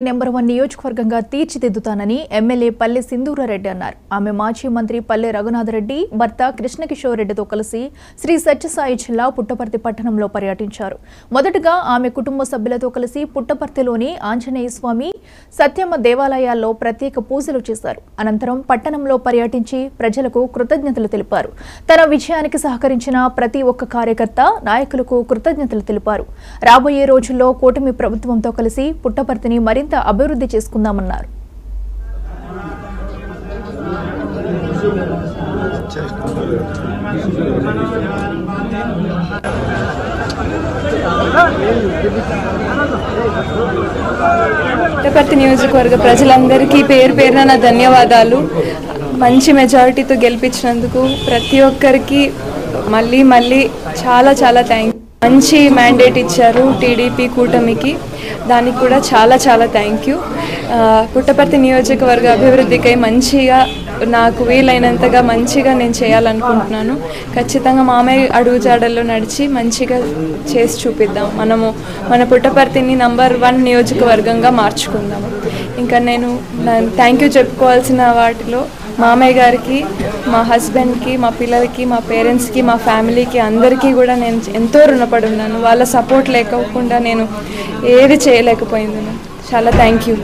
Number 1 నియోజకవర్గంగా తీర్చిదిద్దుతానని MLA పల్లె సింధూరారెడ్డి అన్నారు. ఆమె మాజీ మంత్రి పల్లె రఘునాథరెడ్డి భర్త కృష్ణకిషోర్ రెడ్డితో కలిసి శ్రీ సత్యసాయి జిల్లా పుట్టపర్తి పట్టణంలో పర్యటించారు. మొదటగా ఆమె కుటుంబ సభ్యులతో కలిసి పుట్టపర్తిలోని ఆంజనేయ స్వామి, సత్యమ్మ దేవాలయాల్లో ప్రత్యేక పూజలు చేశారు. అనంతరం పట్టణంలో పర్యటించి ప్రజలకు కృతజ్ఞతలు తెలిపారు. తన విజయానికి సహకరించిన ప్రతి ఒక్క కార్యకర్త, నాయకులకు కృతజ్ఞతలు తెలిపారు. రాబోయే రోజుల్లో కూటమి ప్రభుత్వంతో కలిసి పుట్టపర్తిని మరింత అభివృద్ధి చేసుకుందామన్నారు. పుట్టపర్తి నియోజకవర్గ ప్రజలందరికీ పేరు పేరున నా ధన్యవాదాలు. మంచి మెజారిటీతో గెలిపించినందుకు ప్రతి ఒక్కరికి మళ్ళీ చాలా థ్యాంక్స్. మంచి మ్యాండేట్ ఇచ్చారు టీడీపీ కూటమికి, దానికి కూడా చాలా థ్యాంక్ యూ. పుట్టపర్తి నియోజకవర్గ అభివృద్ధికై మంచిగా నాకు వీలైనంతగా మంచిగా నేను చేయాలనుకుంటున్నాను. ఖచ్చితంగా మామయ్య అడుగుజాడల్లో నడిచి మంచిగా చేసి చూపిద్దాం. మన పుట్టపర్తిని నంబర్ 1 నియోజకవర్గంగా మార్చుకుందాము. ఇంకా నేను థ్యాంక్ యూ చెప్పుకోవాల్సిన వాటిలో మామయ్య గారికి, మా హస్బెండ్కి, మా పిల్లలకి, మా పేరెంట్స్కి, మా ఫ్యామిలీకి అందరికీ కూడా నేను ఎంతో రుణపడి ఉన్నాను. వాళ్ళ సపోర్ట్ లేకుండా నేను ఏది చేయలేకపోయింది. చాలా థ్యాంక్ యూ.